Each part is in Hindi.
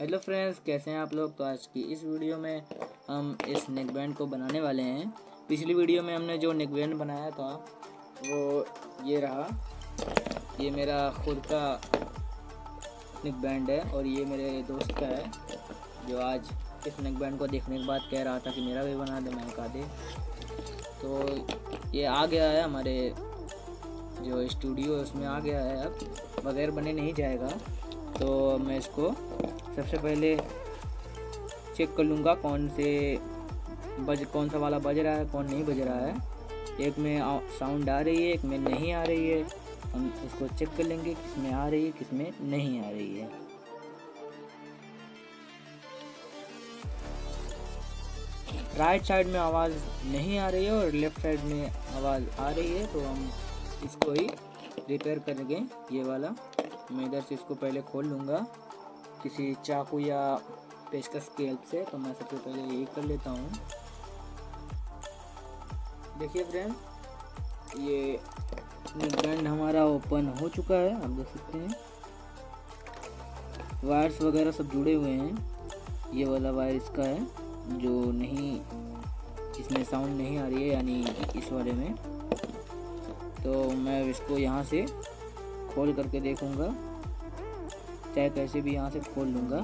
हेलो फ्रेंड्स, कैसे हैं आप लोग। तो आज की इस वीडियो में हम इस नेक बैंड को बनाने वाले हैं। पिछली वीडियो में हमने जो नेक बैंड बनाया था वो ये रहा। ये मेरा खुद का नेक बैंड है और ये मेरे दोस्त का है, जो आज इस नेक बैंड को देखने के बाद कह रहा था कि मेरा भी बना दे, मैंने कहा दे। तो ये आ गया है हमारे जो स्टूडियो है उसमें आ गया है। अब बगैर बने नहीं जाएगा। तो मैं इसको सबसे पहले चेक कर लूँगा कौन सा वाला बज रहा है, कौन नहीं बज रहा है। एक में साउंड आ रही है, एक में नहीं आ रही है। हम इसको चेक कर लेंगे किस में आ रही है, किस में नहीं आ रही है। राइट साइड में आवाज़ नहीं आ रही है और लेफ़्ट साइड में आवाज़ आ रही है, तो हम इसको ही रिपेयर करेंगे। ये वाला मैं इधर से इसको पहले खोल लूँगा किसी चाकू या पेचकस की हेल्प से। तो मैं सबसे पहले यही कर लेता हूँ। देखिए फ्रेंड्स, ये बैंड हमारा ओपन हो चुका है, आप देख सकते हैं। वायर्स वगैरह सब जुड़े हुए हैं। ये वाला वायर इसका है जो नहीं, इसमें साउंड नहीं आ रही है, यानी इस वाले में। तो मैं इसको यहाँ से खोल करके देखूँगा, चाहे कैसे भी यहाँ से खोल लूँगा।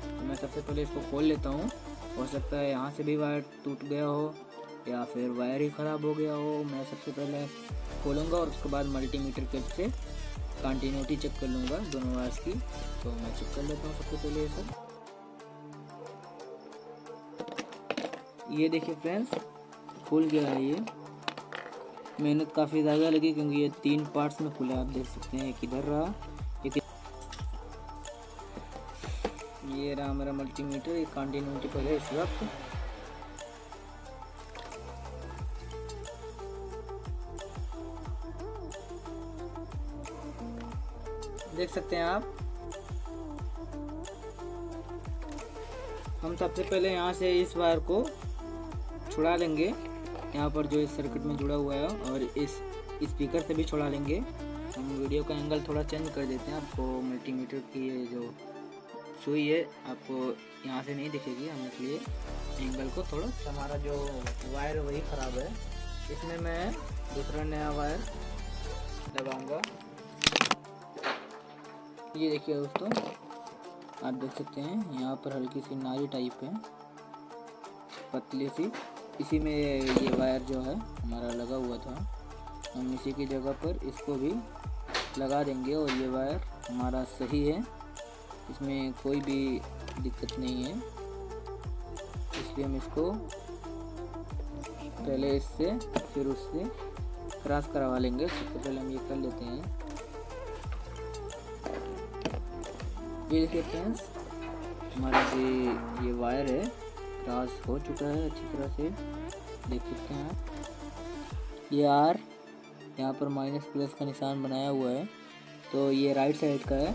तो मैं सबसे पहले इसको खोल लेता हूँ। हो सकता है यहाँ से भी वायर टूट गया हो या फिर वायर ही ख़राब हो गया हो। मैं सबसे पहले खोलूँगा और उसके बाद मल्टीमीटर के से कंटिन्यूटी चेक कर लूँगा दोनों वायर्स की। तो मैं चेक कर लेता हूँ सबसे पहले ये सब। ये देखिए फ्रेंड्स, खुल गया है। ये मेहनत काफ़ी ज़्यादा लगी क्योंकि ये 3 पार्ट्स में खुला है, आप देख सकते हैं। एक इधर रहा, एक ये रहा मेरा मल्टीमीटर। ये कंटिन्यूटी पर है इस वक्त। देख सकते हैं आप। हम सबसे पहले यहाँ से इस वायर को छुड़ा लेंगे, यहाँ पर जो इस सर्किट में जुड़ा हुआ है, और इस स्पीकर से भी छुड़ा लेंगे। हम वीडियो का एंगल थोड़ा चेंज कर देते हैं। आपको मल्टीमीटर की जो सुई है आपको यहाँ से नहीं दिखेगी, हम इसलिए एंगल को थोड़ा, हमारा जो वायर वही ख़राब है, इसमें मैं दूसरा नया वायर लगाऊंगा। ये देखिए दोस्तों, आप देख सकते हैं यहाँ पर हल्की सी नाली टाइप है, पतली सी। इसी में ये वायर जो है हमारा लगा हुआ था, हम इसी की जगह पर इसको भी लगा देंगे। और ये वायर हमारा सही है, इसमें कोई भी दिक्कत नहीं है, इसलिए हम इसको पहले इससे फिर उससे क्रॉस करवा लेंगे। सबसे पहले हम ये कर लेते हैं। ये देखिए फ्रेंड्स, हमारा ये वायर है क्रॉस हो चुका है अच्छी तरह से, देख सकते हैं आप। ये आर यहाँ पर माइनस प्लस का निशान बनाया हुआ है, तो ये राइट साइड का है,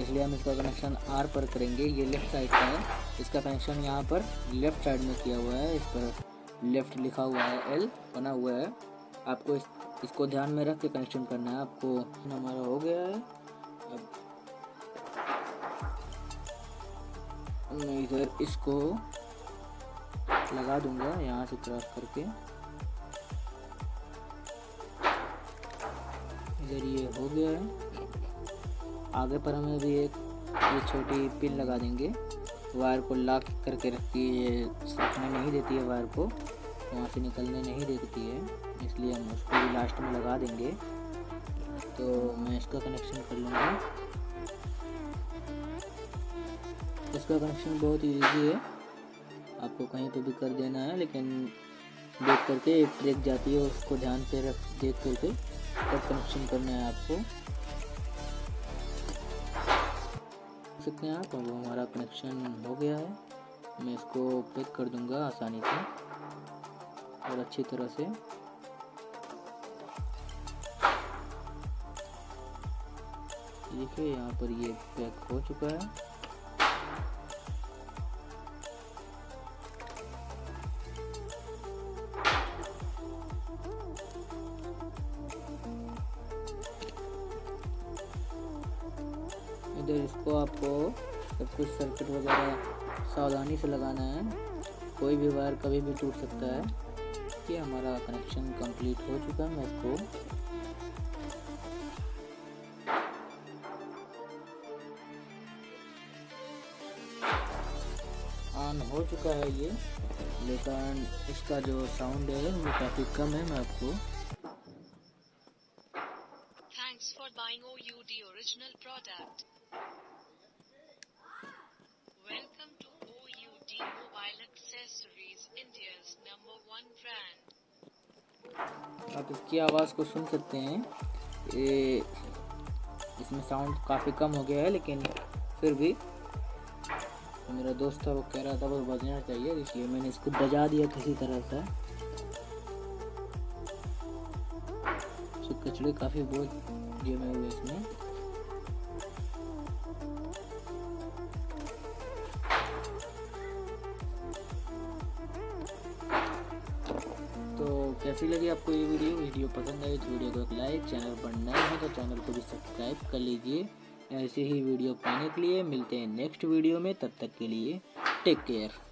इसलिए हम इसका कनेक्शन आर पर करेंगे। ये लेफ़्ट साइड का है, इसका कनेक्शन यहाँ पर लेफ़्ट साइड में किया हुआ है। इस पर लेफ़्ट लिखा हुआ है, एल बना हुआ है। आपको इसको ध्यान में रख के कनेक्शन करना है। आपको हमारा हो गया है। अब मैं इधर इसको लगा दूंगा यहाँ से क्रॉस करके। इधर ये हो गया है। आगे पर हमें भी एक ये छोटी पिन लगा देंगे, वायर को लॉक करके रखती है, ये सरकने नहीं देती है, वायर को वहाँ से निकलने नहीं देती है, इसलिए हम उसको भी लास्ट में लगा देंगे। तो मैं इसका कनेक्शन कर लूँगा। इसका कनेक्शन बहुत ईजी है, आपको कहीं पे भी कर देना है, लेकिन देख करके एक ट्रिक जाती है, उसको ध्यान से देख करके तब कनेक्शन करना है आपको। देख सकते हैं आप, अब हमारा कनेक्शन हो गया है। मैं इसको पैक कर दूंगा आसानी से और अच्छी तरह से। देखिए यहाँ पर ये पैक हो चुका है। इधर इसको आपको सब कुछ सर्किट वगैरह सावधानी से लगाना है, कोई भी वायर कभी भी टूट सकता है। ये हमारा कनेक्शन कंप्लीट हो चुका है। मैं इसको ऑन हो चुका है ये, लेकिन इसका जो साउंड है वो काफ़ी कम है। मैं आपको Thanks for buying OUD original product. Welcome to OUD Mobile Accessories, India's #1 brand. आप इसकी आवाज़ को सुन सकते हैं। ये इसमें साउंड काफ़ी कम हो गया है, लेकिन फिर भी मेरा दोस्त था वो कह रहा था वो बजना चाहिए, इसलिए मैंने इसको बजा दिया किसी तरह से। कचड़े काफ़ी बहुत जमे हुए इसमें। तो कैसी लगी आपको ये वीडियो पसंद आई तो वीडियो को एक लाइक, चैनल पर नए हैं तो चैनल को भी सब्सक्राइब कर लीजिए। ऐसे ही वीडियो पाने के लिए मिलते हैं नेक्स्ट वीडियो में, तब तक के लिए टेक केयर।